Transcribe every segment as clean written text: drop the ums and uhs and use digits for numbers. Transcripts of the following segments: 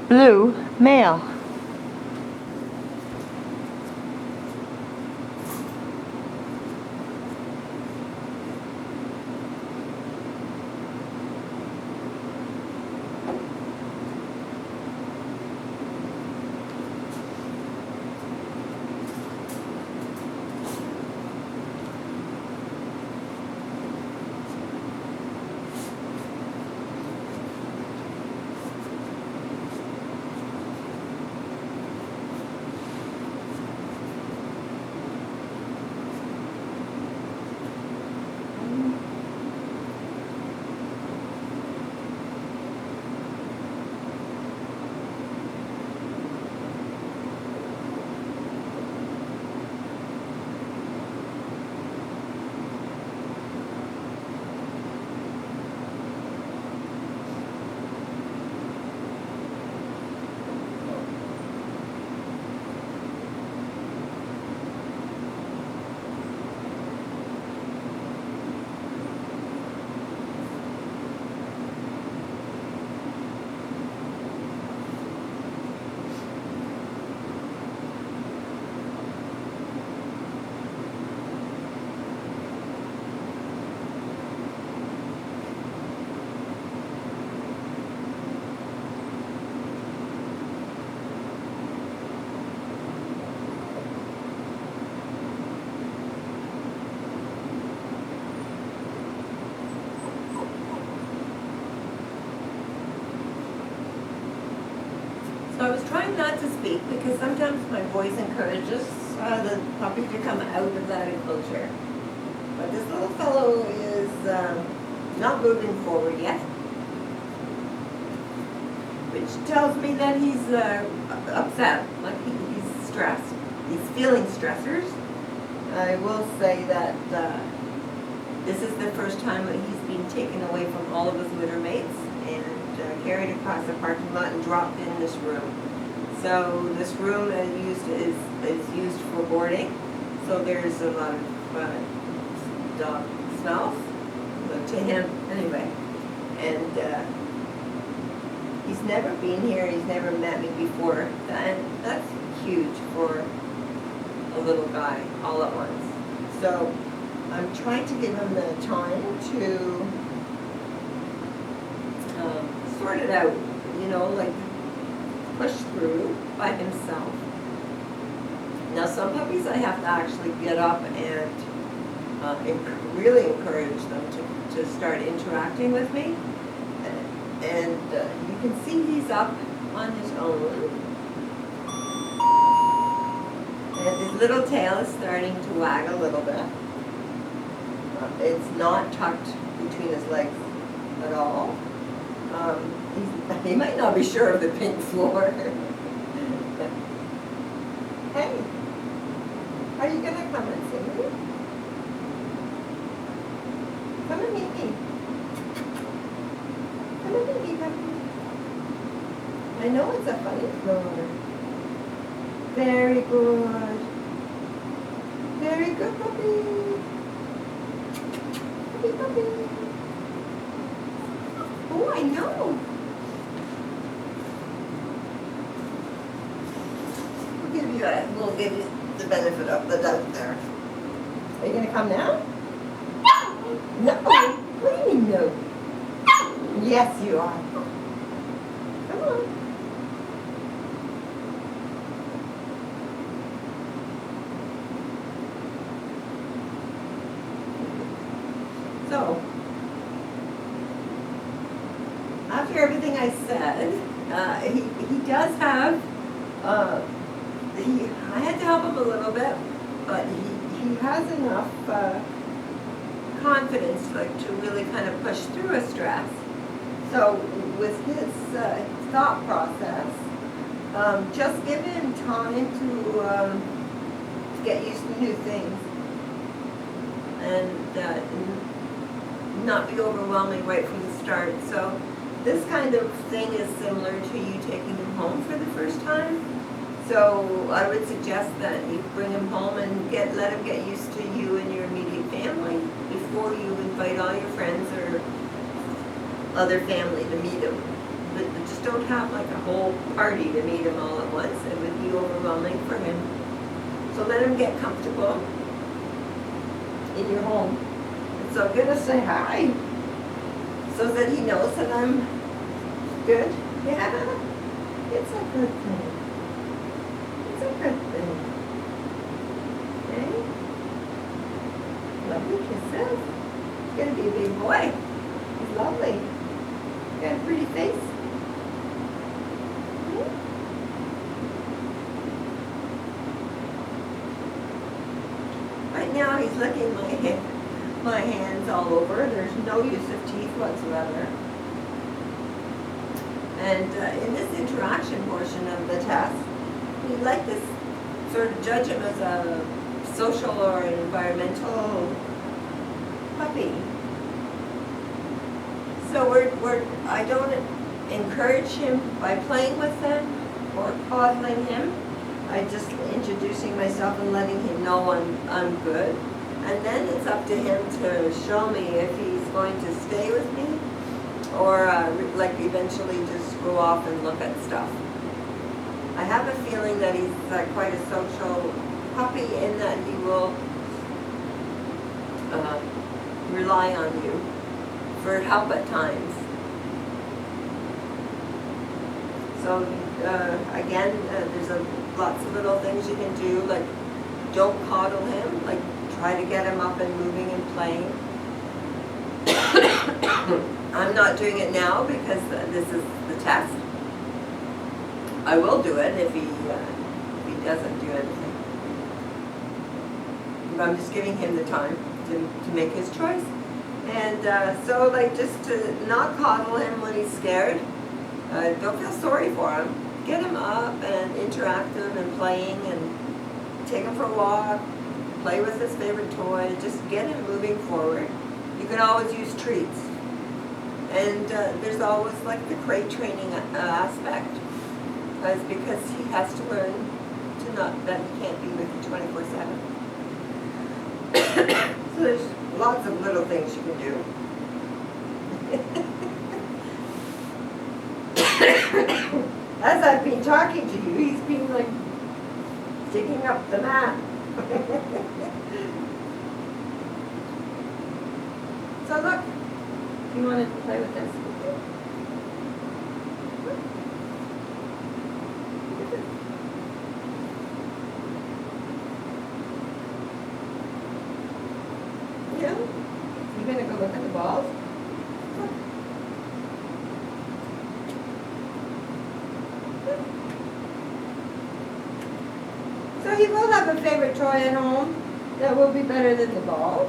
blue male. So I was trying not to speak because sometimes my voice encourages the puppy to come out of that enclosure. But this little fellow is not moving forward yet, which tells me that he's upset, like he's stressed. He's feeling stressors. I will say that this is the first time that he's been taken away from all of his litter mates and carried across the parking lot and dropped in this room. So this room is used for boarding. So there's a lot of dog smells to him anyway. And he's never been here. He's never met me before, and that's huge for a little guy all at once. So I'm trying to give him the time to sort it out, like push through by himself. Now some puppies I have to actually get up and really encourage them to start interacting with me. And you can see he's up on his own. And his little tail is starting to wag a little bit. It's not tucked between his legs at all. He might not be sure of the pink floor. Hey, are you gonna come and see me? Come and meet me. Come and meet me, puppy. I know it's a funny floor. Very good. Very good, puppy. Puppy, puppy. Oh, I know. We'll give you the benefit of the doubt there. Are you gonna come now? No. What do you mean no? Yes, you are. Come on. So, after everything I said, he does have, I had to help him a little bit, but he has enough confidence to really kind of push through a stress. So with his thought process, just give him time to get used to new things and not be overwhelming right from the start. So this kind of thing is similar to you taking him home for the first time. So I would suggest that you bring him home and let him get used to you and your immediate family before you invite all your friends or other family to meet him. just don't have like a whole party to meet him all at once. It would be overwhelming for him. So let him get comfortable in your home. And so I'm gonna say hi, so that he knows that I'm good. Yeah, it's a good thing. It's a good thing. Okay? Lovely kisses. He's gonna be a big boy. He's lovely. Got a pretty face. Right now he's licking my hands all over. There's no use of teeth whatsoever. And in this interaction portion of the test, we'd like to sort of judge him as a social or an environmental puppy. So I don't encourage him by playing with them or coddling him. I just introducing myself and letting him know I'm good. And then it's up to him to show me if he's going to stay with me or like eventually just go off and look at stuff. I have a feeling that he's quite a social puppy in that he will rely on you for help at times. So again, there's lots of little things you can do, like don't coddle him, like try to get him up and moving and playing. I'm not doing it now because this is the test. I will do it if he doesn't do anything. But I'm just giving him the time to make his choice. And so like just to not coddle him when he's scared. Don't feel sorry for him. Get him up and interactive and playing and take him for a walk, play with his favorite toy, just get him moving forward. You can always use treats. And there's always like the crate training aspect, because he has to learn to that he can't be with you 24/7. So there's lots of little things you can do. As I've been talking to you, he's been like digging up the mat. So look, you want to play with this? Yeah? You gonna go look at the balls? So he will have a favorite toy at home that will be better than the ball.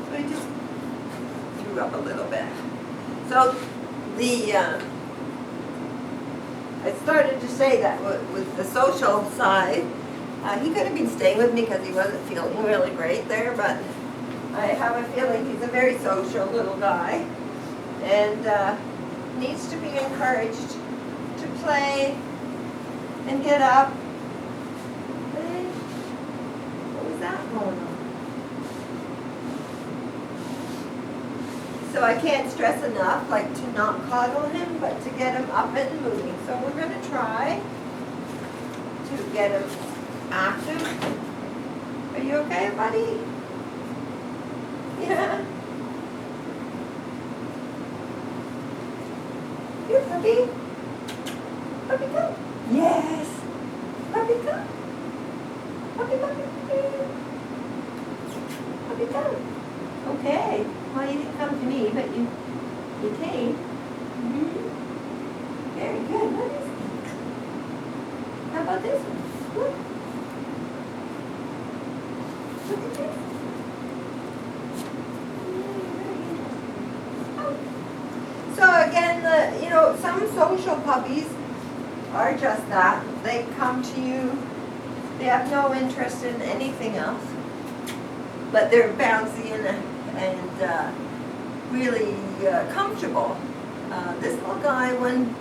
So he just threw up a little bit. So I started to say that with the social side, he could have been staying with me because he wasn't feeling really great there, but I have a feeling he's a very social little guy and needs to be encouraged to play and get up. Hey, what was that going on? So I can't stress enough, like, to not coddle him, but to get him up and moving. So we're going to try to get him active. Are you okay, buddy? Yeah. Here, puppy. Puppy, come. Yes. Puppy, come. Puppy, puppy, puppy. Puppy, come. Okay. Well, you didn't come to me, but you came. Mm-hmm. Very good. What is it? How about this one? Look. Look at this. Oh. So again, some social puppies are just that. They come to you. They have no interest in anything else. but they're bouncy and really comfortable. This little guy, when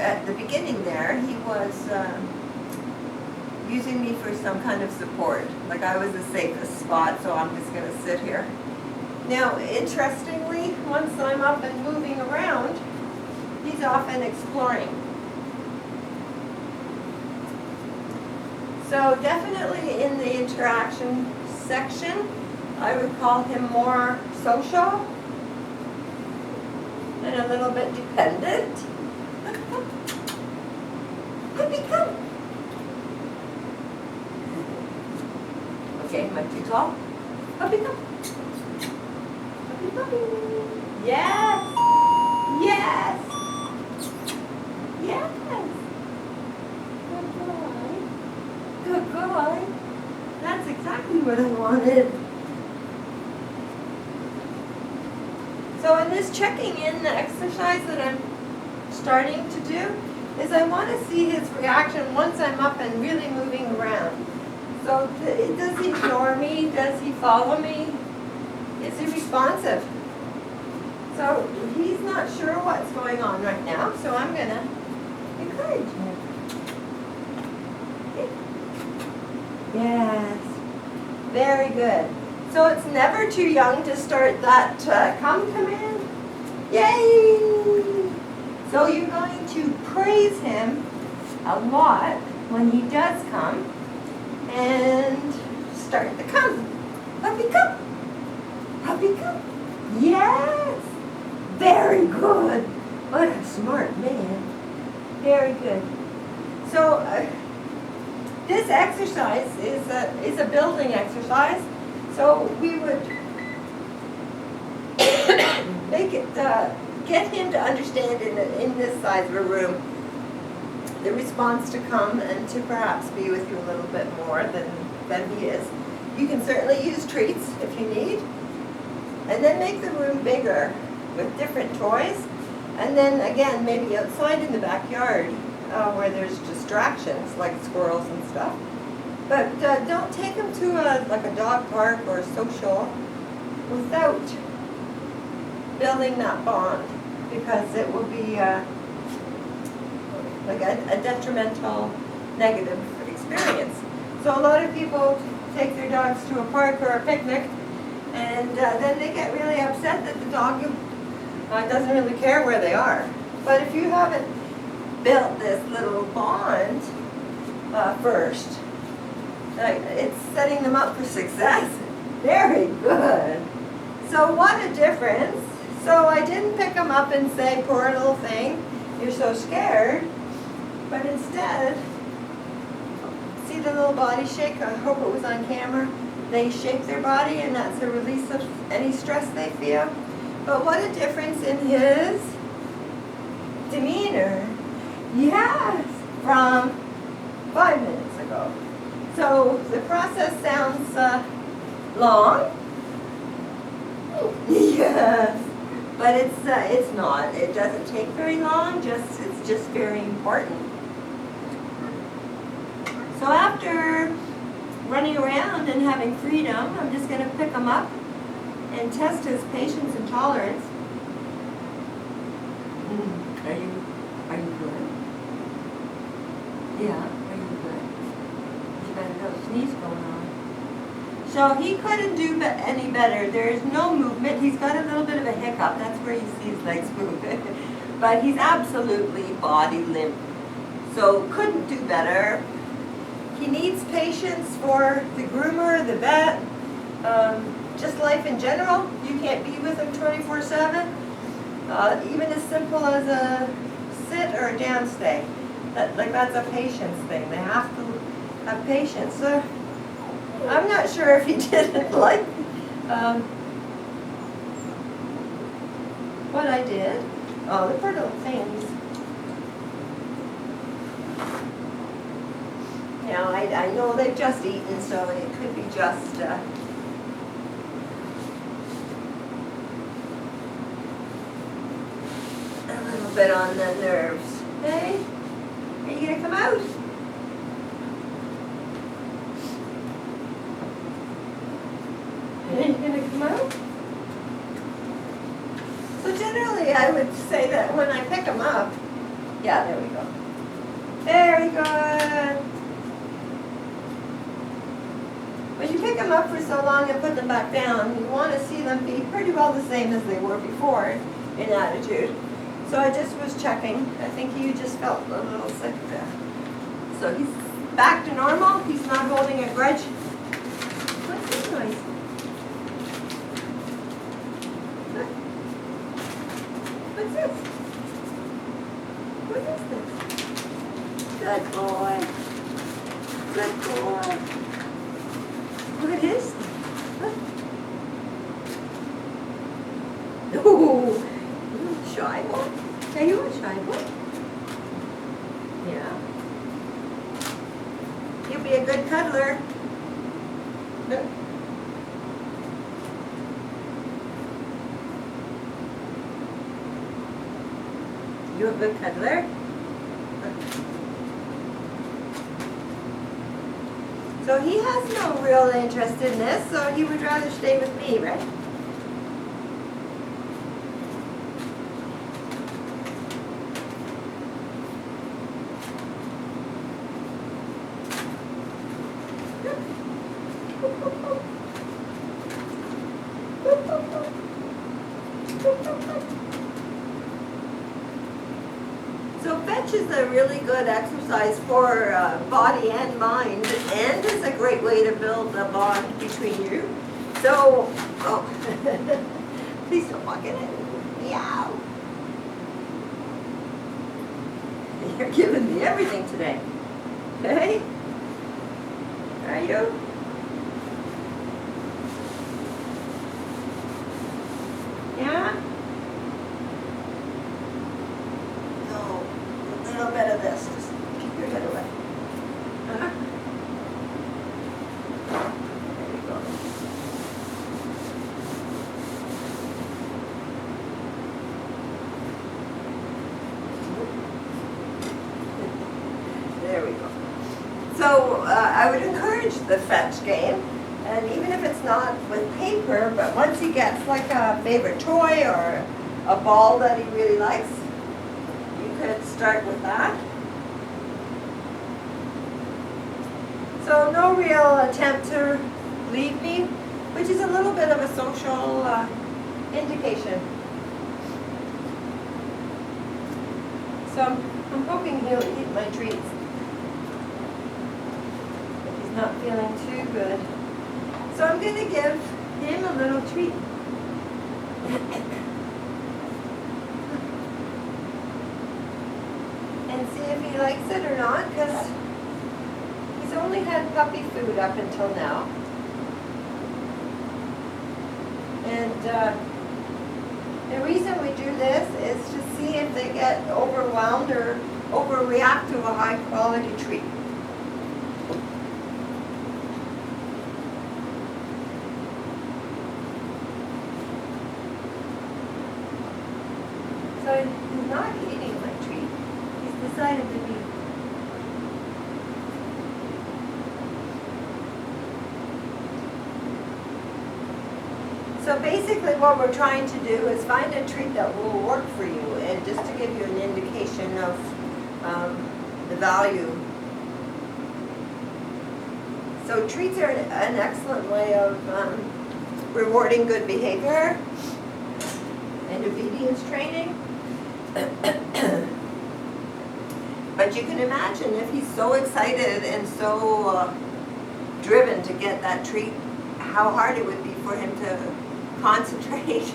at the beginning there, he was using me for some kind of support. Like I was the safest spot, so I'm just going to sit here. Now, interestingly, once I'm up and moving around, he's often exploring. So definitely in the interaction section, I would call him more social and a little bit dependent. Puppy, come. Okay, am I too tall? Puppy, come. Puppy, puppy. Yes. Yes. Yes. Good boy. Good boy. That's exactly what I wanted. So in this checking in, the exercise that I'm starting to do is I want to see his reaction once I'm up and really moving around. So does he ignore me? Does he follow me? Is he responsive? So he's not sure what's going on right now, so I'm going to encourage him. Okay. Yes. Very good. So it's never too young to start that come command. Yay! So you're going to praise him a lot when he does come and start the come. Puppy come. Puppy come. Yes! Very good. What a smart man. Very good. So this exercise is a building exercise. So we would make it, get him to understand in this size of a room the response to come and to perhaps be with you a little bit more than he is. You can certainly use treats if you need. And then make the room bigger with different toys. And then again, maybe outside in the backyard where there's distractions like squirrels and stuff. But don't take them to like a dog park or a social without building that bond, because it will be like a detrimental, negative experience. So a lot of people take their dogs to a park or a picnic, and then they get really upset that the dog doesn't really care where they are. But if you haven't built this little bond first, it's setting them up for success. Very good. So what a difference. So I didn't pick them up and say, poor little thing, you're so scared. But instead, see the little body shake? I hope it was on camera. They shake their body, and that's a release of any stress they feel. But what a difference in his demeanor. Yes, from 5 minutes ago. So the process sounds long. Yes, but it's not. It doesn't take very long. It's just very important. So after running around and having freedom, I'm just going to pick him up and test his patience and tolerance. Are you good? Yeah. Sneeze going on. So he couldn't do any better. There's no movement. He's got a little bit of a hiccup. That's where you see his legs moving. But he's absolutely body limp. So couldn't do better. He needs patience for the groomer, the vet, just life in general. You can't be with him 24/7. Even as simple as a sit or a down stay. That's a patience thing. They have to have patience. So I'm not sure if he didn't like what I did. Oh, the poor little things. Now I know they've just eaten, so it could be just a little bit on the nerves. Hey, are you gonna come out? Are you gonna come out? So generally, I would say that when I pick them up, yeah, there we go. Very good. When you pick them up for so long and put them back down, you want to see them be pretty well the same as they were before in attitude. So I just was checking. I think you just felt a little sick there. So he's back to normal. He's not holding a grudge. What's this noise? Look. What's this? What is this? Good boy. Good boy. What is this? Look. Ooh, shy boy. Are you a shy boy? Yeah. You'll be a good cuddler. Look. You a good cuddler? So he has no real interest in this, so he would rather stay with me, right? So fetch is a really good exercise for body and mind, and is a great way to build a bond between you. So, oh, please don't walk in it. Meow. You're giving me everything today. Hey? Are you? Yeah? No. A little bit of this. Just keep your head away. Huh? There you go. There we go. So I would encourage the fetch game, and even if it's not with paper, but once he gets like a favorite toy or a ball that he really likes, you could start with that. So no real attempt to leave me, which is a little bit of a social indication. So I'm hoping he'll eat my treats. Not feeling too good. So I'm going to give him a little treat. And see if he likes it or not, because he's only had puppy food up until now. And the reason we do this is to see if they get overwhelmed or overreact to a high quality treat. So he's not eating my treat. He's decided to be. So basically what we're trying to do is find a treat that will work for you, and just to give you an indication of the value. So treats are an excellent way of rewarding good behavior and obedience training. But you can imagine if he's so excited and so driven to get that treat, how hard it would be for him to concentrate.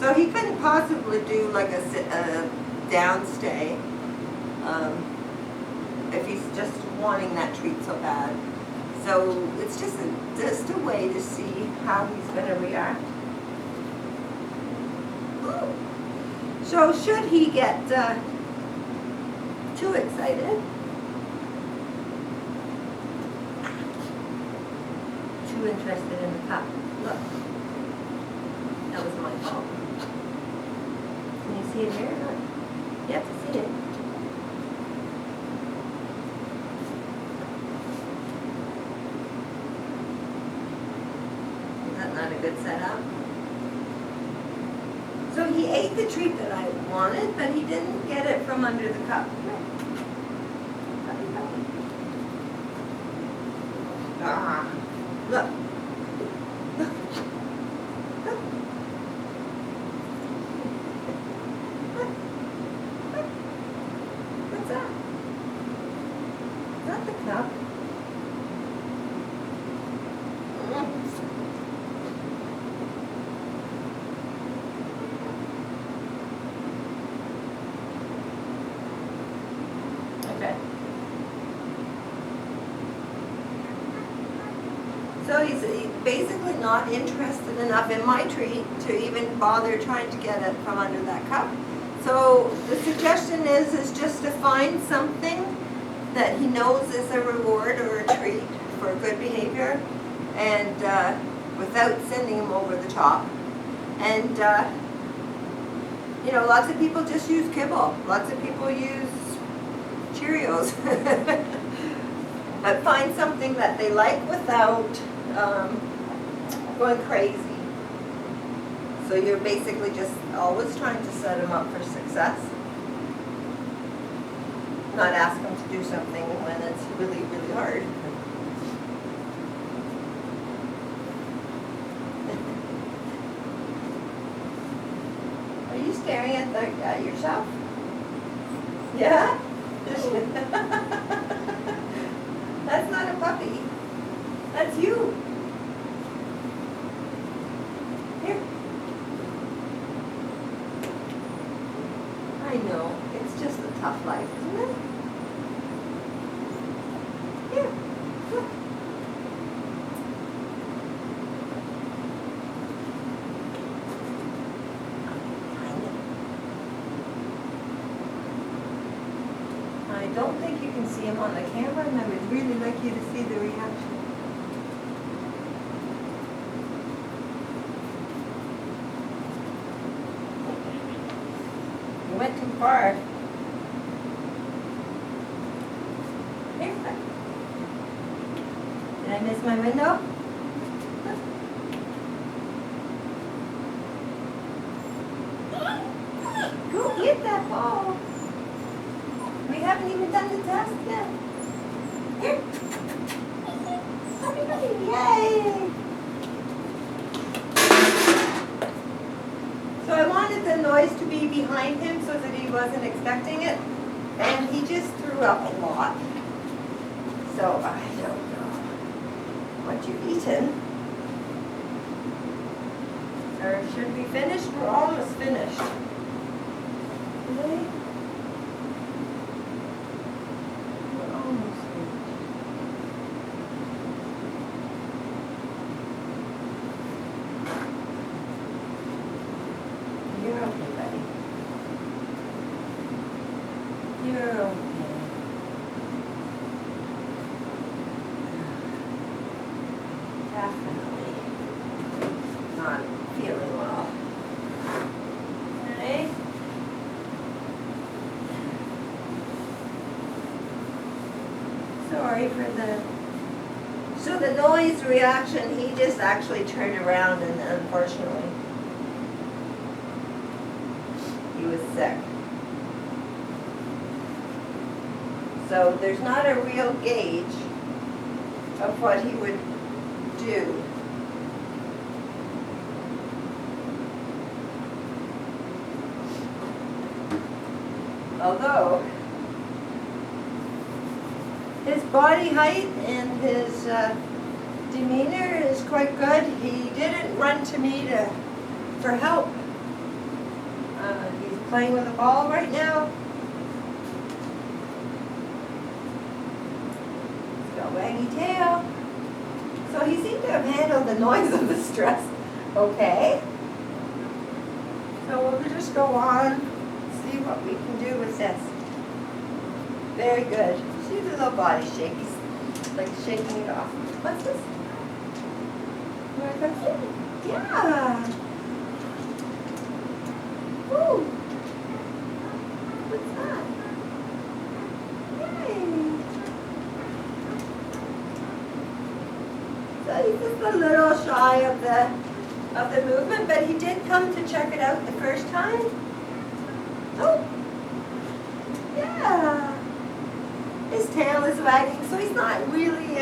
So he couldn't possibly do like a down stay if he's just wanting that treat so bad. So it's just a way to see how he's going to react. Ooh. So should he get too excited, too interested in the cup, look, that was my fault. Can you see it here? You have to see it. Is that a good setup. So he ate the treat that I wanted, but he didn't get it from under the cup. Puppy, puppy. Ah, look. Look. Look. Look. Look. What's that? Is that the cup? Okay. So he's basically not interested enough in my treat to even bother trying to get it from under that cup. So the suggestion is just to find something that he knows is a reward or a treat for good behavior, and without sending him over the top. And you know, lots of people just use kibble. Lots of people use Cheerios. But find something that they like without going crazy. So you're basically just always trying to set them up for success. Not ask them to do something when it's really, really hard. Are you staring at yourself? Yeah? That's not a puppy. That's you. Here. I know. It's just a tough life, isn't it? Here. Look. I don't think you can see him on the camera, and I would really like you to see the reaction. You went too far. Here. Did I miss my window? Go get that ball. We haven't even done the test yet. Here. Puppy, puppy, yay! So I wanted the noise to be behind him so that he wasn't expecting it. And he just threw up a lot. So I don't know what you've eaten. Or should we finish? We're almost finished. Okay. You're okay, buddy. You're okay. Definitely not feeling well. Okay. Sorry for the... So the noise reaction, he just actually turned around and unfortunately he was sick. So there's not a real gauge of what he would do. Although his body height and his demeanor is quite good. He didn't run to me for help. He's playing with a ball right now. He's got a waggy tail. So he seemed to have handled the noise of the stress okay. So we'll just go on, see what we can do with this. Very good. See the little body shake. He's like shaking it off. What's this? You want to come see? Yeah. Woo. What's that? Yay. So he's just a little shy of the of the movement, but he did come to check it out the first time. Oh, yeah. His tail is wagging, so he's not really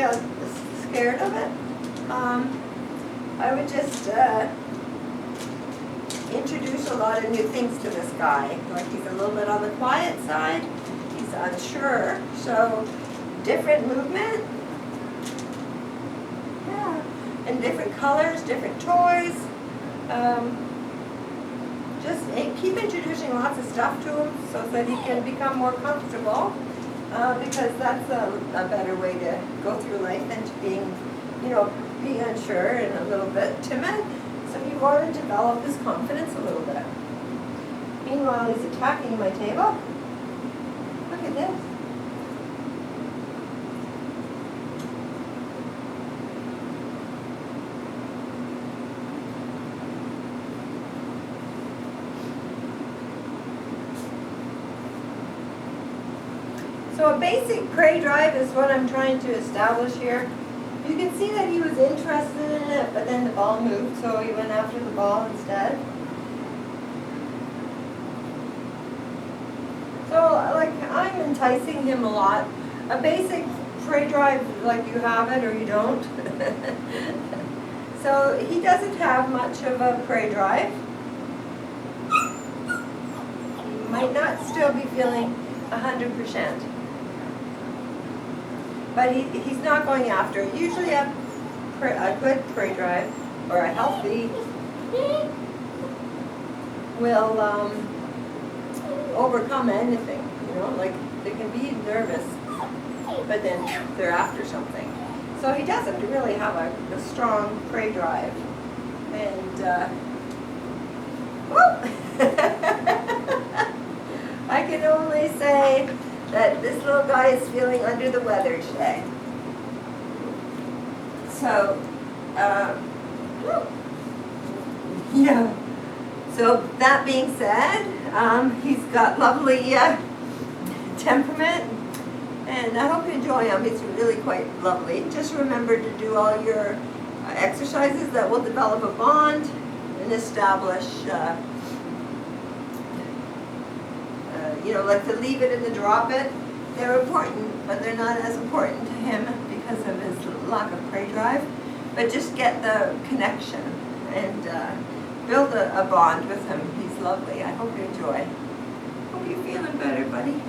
scared of it. I would just introduce a lot of new things to this guy. Like he's a little bit on the quiet side, he's unsure, so different movement. Yeah, and different colors, different toys. Just keep introducing lots of stuff to him so that he can become more comfortable, because that's a better way to go through life than to being, being unsure and a little bit timid. So you want to develop his confidence a little bit. Meanwhile, he's attacking my table. Look at this. So a basic prey drive is what I'm trying to establish here. You can see that he was interested in it, but then the ball moved, so he went after the ball instead. So, like, I'm enticing him a lot. A basic prey drive, like you have it or you don't. So he doesn't have much of a prey drive. He might not still be feeling 100%. But he's not going after it. Usually a good prey drive, or a healthy, will overcome anything. Like they can be nervous, but then they're after something. So he doesn't really have a strong prey drive. And, I can only say that this little guy is feeling under the weather today. So, yeah. So that being said, he's got lovely temperament, and I hope you enjoy him. He's really quite lovely. Just remember to do all your exercises that will develop a bond and establish like to leave it and to drop it. They're important, but they're not as important to him because of his lack of prey drive. But just get the connection and build a bond with him. He's lovely. I hope you enjoy. Hope you're feeling better, buddy.